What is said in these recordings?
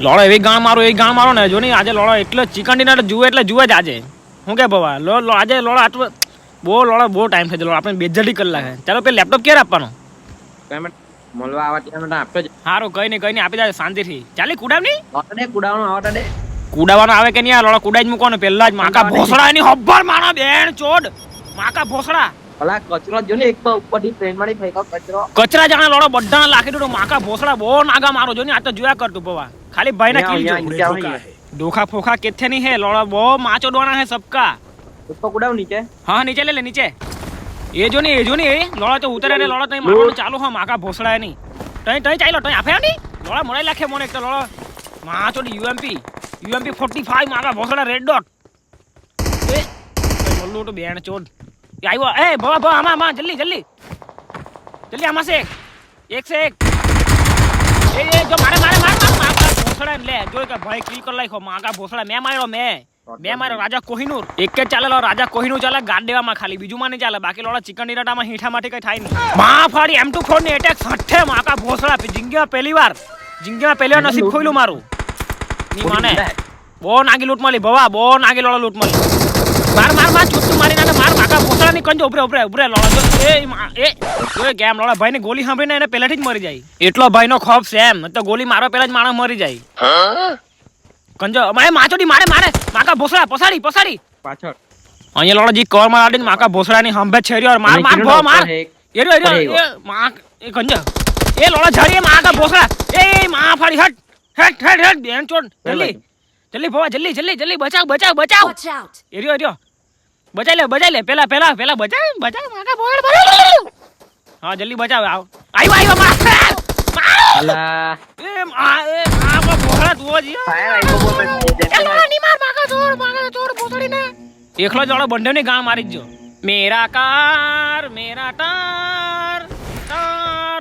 લોડો એવી ગાણ મારો ને જો નહીં આજે લોડો એટલો ચિકન ડિનર જુએ એટલે જુએ જ આજે શું કે બવા આજે લોડો આટલું બહુ ટાઈમ થઈ ગયો આપણે બેજ્જતી કરી લાગે ચાલો પેલું લેપટોપ ક્યારે આપવાનો પેમેન્ટ મળવા આવા ટાઈમ આપજો સારું કઈ નહીં આપી જાય શાંતિથી ચાલી કુડાવ નહીં ઓટડે કુડાવાનો આવતા દે કુડાવાનો આવે કે નહીં આ લોડો કુડાઈ જ મૂકો ને પેલા જ માકા ભોસડા એની હબ્બર મારા બેન ચોડ માકા ભોસડા ભલા કચરો જો ને એક તો ઉપરથી ટ્રેન માંથી ફેંકો કચરા જાણે લોડો બધા લાખી દીધો માકા ભોસડા બહુ નાગા મારો જો ને આ તો જોયા કરતું પવા ખાલી ભાઈ ને કિલ જો ધોખા ફોખા કેથે નહીં હે લોડો બહુ માચો ડોના હે સબકા તો કુડાવ નીચે હા નીચે લે નીચે એ જો ને લોડો તો ઉતરે ને લોડો તઈ મારવાનું ચાલુ હા માકા ભોસડા એની તઈ ચાલ્યો તઈ આફે ની લોડા મોડાઈ લાખે મોને એક તો લોડો માચો યુએમપી 45 માકા ભોસડા રેડ ડોટ એ બોલું તો બેણ ચોડ આવ્યો એ ભવા આમાં જલ્દી આમાં છે એક છે એક એ જો મારે માકા ભોસડા લે જો કે ભાઈ કિલ કર લાખ્યો માકા ભોસડા મેં માર્યો રાજા કોહિનૂર એક જ ચાલે રાજા કોહિનૂર ચાલે ગાડ દેવામાં ખાલી બીજું માં નહીં ચાલે બાકી લોડા ચિકન ડિરાટામાં હીઠા માટે કઈ થાય નહીં માં ફાડી M24 ની એટેક સઠ્ઠે માકા ભોસડા જિંદગીમાં પહેલી વાર નસીબ ખોઈલું મારું ની માને બહુ નાગી લૂંટ મળી ભવા બહુ નાગી લોડા લૂંટ મળી માર ચૂતું મારી નાખે માર માકા ભોસડા ની કંજો ઉભરે લોડા એ કેમ લોડા ભાઈ ની ગોલી સાંભળીને એને પહેલાથી જ મરી જાય એટલો ભાઈ નો ખોફ છે એમ તો ગોલી મારવા પહેલા જ માણસ મરી જાય કંજો મારે માચોડી મારે માકા ભોસડા પસાડી પાછળ અહીંયા લોડા જી કવર માં આડીને માકા ભોસડા ની હંભે છેર્યો માર ભો માર એરો એ માં એ કંજો એ લોડા ઝાડી માકા ભોસડા એ માં ફાડી હટ બેન ચોડ જલ્દી ભવા જલ્દી બચાવ એરિયો બચાઈ લે પેલા બચાવ માકા ભોસડા હા જલ્દી બચાવ આવ્યો માર અલા એ માકા ભોસડા તું જ ફાયર આઈકો ની માર માકા ચોર ભોસડી ને એકલો જોડો બંને ની ગાળ મારી જો મેરા ટાર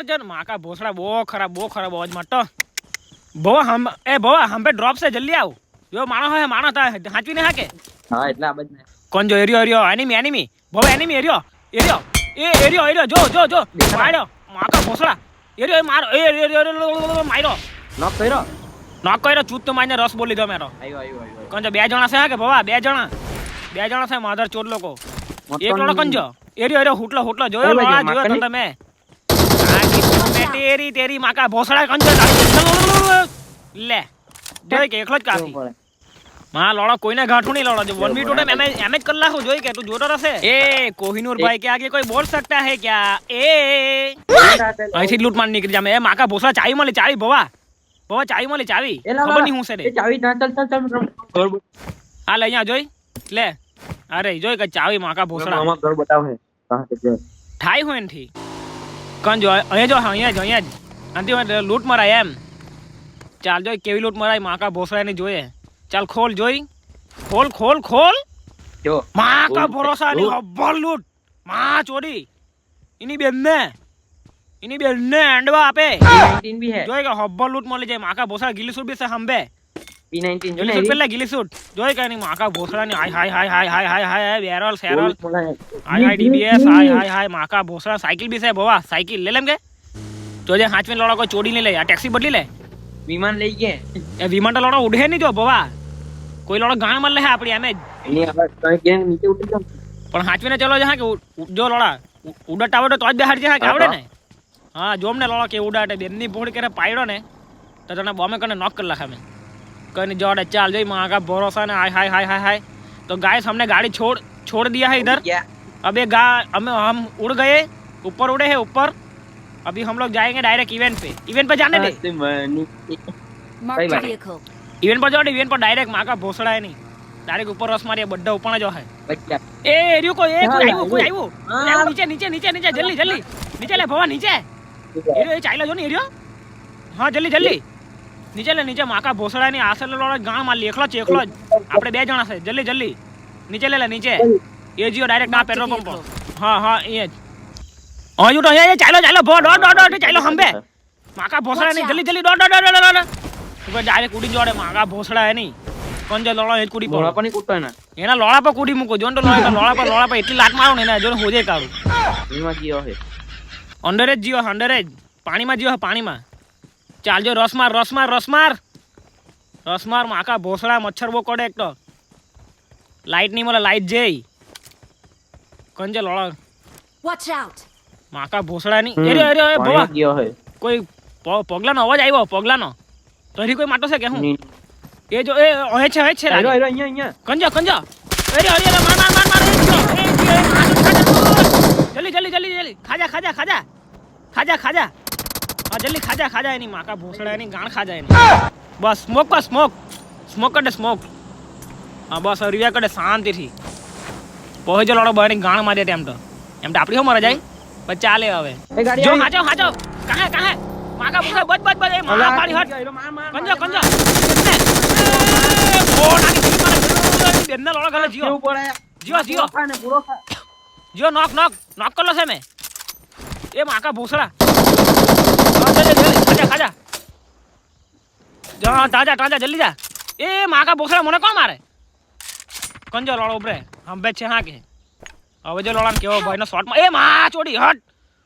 જન માકા ભોસડા બહુ ખરાબ અવાજ માટો ભવા હંપે ડ્રોપ છે જલ્દી આવ જો માણસ તા હાચવી ને હાકે હા એટલે આ બજ ને કોણ જો એરિયો એનિમી ભવા એનિમી એરિયો જો માર્યો માકા ભોસડા એરિયો માર્યો નોક કર્યો ચૂત તો માઈને રસ બોલી દો મેરો આવ્યો કોણ જો બે જણા છે હા કે ભવા બે જણા છે માધર ચોર લોકો એક લોડો કંજો એરિયો હુટલો જોયો તો તમે તેરી માકા ભોસડા કંજો લે જોઈ કે એકલો જ કાફી માં લોડો કોઈને ગાંઠું નહીં લોડો 1v2 ટાઈમ એમ જ કરી નાખું જોઈ કે તું જોતો રહેશે એ કોહિનૂર ભાઈ કે આગે કોઈ બોલ सकता है क्या એ અહીંથી લૂંટ માર નીકળી જામે એ માકા ભોસડા ચાવી મળી ચાવી ભવા ચાવી મળી ચાવી ખબર નહીં હું છે રે ચાવી ચાલ હા લે અહીંયા જોઈ લે અરે જોઈ કે ચાવી માકા ભોસડા મામા ઘર બતાવ હે કહા કે ઠાઈ હોય ને કન જો અહીંયા જ અંતિમ લૂંટ મરાય એમ ચાલ જોઈ કેવી લૂંટ મરાય માકા ભોસડા ની જોઈએ ચાલ ખોલ જોઈ ખોલ જો માકા ભરોસા ની હબ્બલ લૂંટ માં ચોરી એની બેનને અંડવા આપે P19 भी है જોઈ કે હબ્બલ લૂંટ મળી જાય માકા ભોસડા ગિલી સૂટ બી છે હંબે P19 जो ગિલી સૂટ પેલા ગિલી સૂટ જોઈ કે ની માકા ભોસડા ની હાય બેરલ સેરલ હાય ડીબીએસ હાય માકા ભોસડા સાયકલ બી છે ભવા સાયકલ લે લેમ કે જોજે હાચમે લોડા કોઈ ચોડી નહીં લે આ ટેક્સી બદલી લે विमान લઈ ગયા એ વિમાન તો લોડા ઉડે નહીં જો ભવા કોઈ લોડા ગાણ માર લે આપડી એમે એની આગળ કઈ ગેંગ નીચે ઉતરી જાવ પણ હાચવીને ચલો જા કે જો લોડા ઉડટ આવડે તો જ બેહાડ જા કે આવડે ને હા જોમ ને લોડા કે ઉડાટે બેનની ભોડ કરે પાડ્યો ને તો તને બોમે કને નોક કરી લાખા મે કને જોડે ચાલ જોઈ માકા ભરોસા ने हाय तो गाइस हमने गाड़ी छोड़ दिया है इधर अब ये हम उड़ गए ऊपर उड़े हैं ऊपर अभी हम लोग जाएंगे डायरेक्ट इवेंट पे जाने दे इवेंट पर जाओ इवेंट पर डायरेक्ट माका भोसड़ा है नहीं डायरेक्ट ऊपर रस मारिए बड्डा ऊपर जो है ए एरियो को कोई आयो नीचे जल्दी नीचे ले भवा नीचे एरियो ये चाइला जो नहीं एरियो हाँ जल्दी नीचे माका भोसड़ा ની આસલ લોડા ગાણ માં લેખલો ચેખલો આપણે બે જણા છે જલ્દી નીચે લે નીચે એ જીઓ ડાયરેક્ટ ના પેટ્રોલ પંપ હા એ જ આયુ તો એ ચાલો ભો ડો ચાલો હંબે માકા ભોસડા ની જલ્દી ડો ઉપર ડાયરેક્ટ કુડી જોડે માકા ભોસડા હે ની કોણ જે લોડા એ કુડી લોડા પર ની કૂટતો ને એના લોડા પર કુડી મૂકો જોન તો લોડા પર એટલી લાત મારો ને એના જો હોજે કારું એમાં ગયો હે અંડર જ પાણીમાં જીઓ પાણીમાં ચાલજો રસ માર રસમાર માકા ભોસડા મચ્છર બો કડે એક તો લાઈટ નહીં મળે લાઈટ જઈ કંજે લોળા Watch out! માકા ભોસડા ની અરે અરે અરે ભવા પાણીમાં ગયો હે કોઈ પગલાનો અવાજ આવ્યો પગલાનો તો હરી કોઈ માટો છે કે હું એ જો એ ઓહે છે આયરો લાગે. આયરો અહીંયા કંજા કંજા અરે અરે અરે માર માર માર માર એ જો, જલ્દી જલ્દી જલ્દી જલ્દી ખાજા ખાજા ખાજા ખાજા ખાજા હા જલ્દી ખાજા ખાજા એની માકા ભોસડા એની ગાણ ખાજા એની બસ સ્મોક પર સ્મોક કરે સ્મોક હા બસ રિયા કરે શાંતિથી પહોંચે લોડો બની ગાણ મારે એમ તો આપણી હો મરે જાય પણ ચાલે હવે એ ગાડી જો આવી. હાચો કાહે માકા ભોસડા બચ બચ બચ એ મારા પાડી હટ આયરો, માર માર કંજો કંજો ઓ નાની જીવ મારે બેનના લોડા ગલે જીઓ કેવું પડે જીઓ જીઓ ખા ને પૂરો ખા જીઓ નોક કરલો છે મેં એ માકા ભોસડા હા, જલ્દી ખાજા જા તાજા જલ્દી જા એ માકા ભોસડા મને કોણ મારે કંજો લોડો ઉભરે હંબે છે હા કે હવે જો લોડા કેવો ભાઈનો શોટ એ માં ચોડી હટ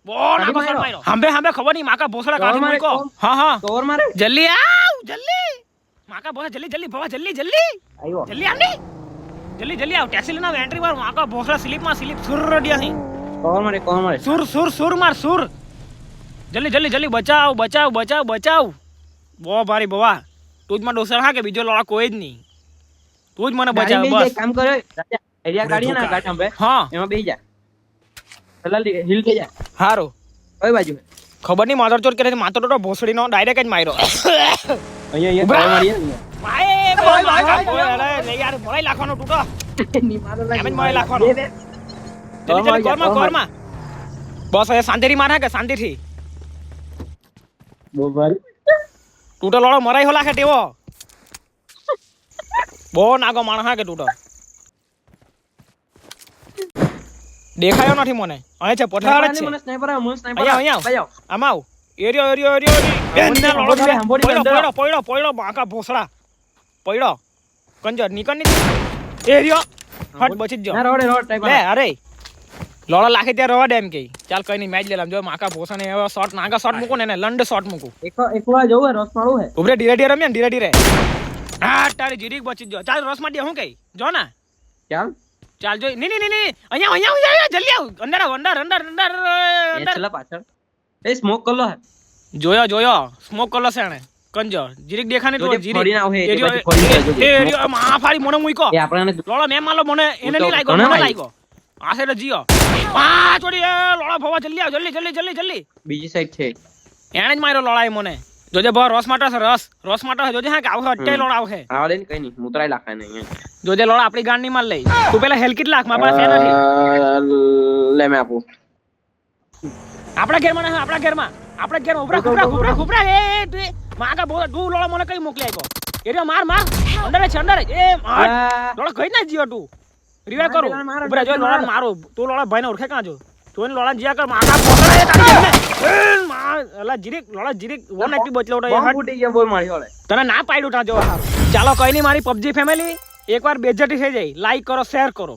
બો નાકો શોટ માર્યો હંબે ખબર નહીં માકા ભોસડા કાઢી મારે મૂકો કોણ? હા કવર મારે જલ્દી આવ જલ્દી માકા ભોસડા જલ્દી ભવા જલ્દી આવ્યો જલ્દી આવ ની જલ્દી આવ ટેક્સી લઈને એન્ટ્રી માર માકા ભોસડા સ્લીપ સુર રડિયા છે કવર મારે સુર માર સુર જલ્દી બચાવ બો ભારી બવા તું જ માં ડોસર હા કે બીજો લોડા કોઈ જ નહીં તું જ મને બચાવ ગાડી લઈ બસ જાય, કામ કરે રાજા, એરિયા ગાડી ના ગાઠ હંભે હા એમાં બેહી જા પેલા હિલ થઈ જા હારું કઈ બાજુ હે? ખબર નહીં માધરચોટ કરે માતો તો ભોસડીનો ડાયરેક્ટ જ માર્યો અહીંયા ઉભા. કવર મારીએ ને. અરે લે યાર મરાઈ લાખવાનો તૂટો ની મારો લાગે. એમ જ મારી લાખવાનો. બે, બે. જલ્દી કોરમાં બસ હવે શાંતિથી માર હા કે શાંતિથી બહુ ભારી. તૂટો લોડો મરાઈ હો લાખે ટેવો બહુ નાગો માણસ હા કે તૂટો દેખાયો નથી મને અહીં છે પઠાડ જ છે મને સ્નાઈપર આવે, મને સ્નાઈપર અહીંયા, આવે. અહીંયા. ભાઈ આવો. આમ આવ એરિયો બેનના લોડો છે હંભોડી અંદર. પોયડો બાકા ભોસડા પોયડો કંજર નીકળ એરિયો હટ બચી જ જો ના, રોડે, રોડ, સ્નાઈપર લે આવે. અરે લોડો લાખે ત્યાં રવા દે એમ કે ચાલ કઈ નહીં મેચ લેલામ જો માકા ભોસને એવો શોટ નાગા શોટ મૂકું ને એને લંડ શોટ મૂકું એકલો જવું હે, રસ મારવું હે. ઉભરે ધીરે રમ્યા ને ધીરે હા તારી જીરીક બચી જ જો ચાલ રસ માં દે હું કઈ જો ના ચાલ ચાલ જો ની અહીંયા જલ્દી આવ અંદર એ છેલ્લા પાછળ એ સ્મોક કરલો હે. જોયો સ્મોક કરલો છે એને કંજો જીરીક દેખાને તો જોજે, ફોડીને આવે, એ એરિયો બાજુ ફોડીને આવે, જોજે. એરિયો માં ફાડી મને મૂકો એ આપણાને લોડો મેં માલો મને એને હું તો નહીં લાગ્યો ઘણા મને લાગ્યો. લાગ્યો આ સાઈડ જીઓ આ છોડી લોડો ભવા જલ્દી આવ જલ્દી બીજી સાઈડ છે. એણે જ માર્યો લોડાએ મને જોજે ભવા રસ માટો છે રસ માટો છે જોજે હા કે આવ અત્યારે લોડા આવશે આવા દે ને, કઈ નહીં, મુતરાય લાખાય ને અહીંયા. જોજે લોડા આપણી ગાંડ ની માર લઈ તું પેલા હેલ કિટ લાખ મારા પાસે નથી લે મેં આપું. આપણા ઘરમાં ખુબરા એ તું માગા બોલ તું લોડા મને કઈ મોકલી આપ્યો એરિયો માર અંદર જ એ માર લોડા કઈ ના જીઓ તું રિવાઇવ કરું માર, ઉભરા જો માર. લોડા મારું તું લોડા ભાઈને ઓળખે કાં જો તું એને લોડા જીયા કર માગા પોકડા એ તારી માર અલા જીરીક લોડા જીરીક 180 બચલો તો બોમ્બ ફૂટી ગયો, બોલ મારી હોળે. તને ના પાડ્યું તા જો ચાલો કઈ નહીં મારી પબજી ફેમિલી એકવાર બેજ્જતી થઈ જાય લાઈક કરો શેર કરો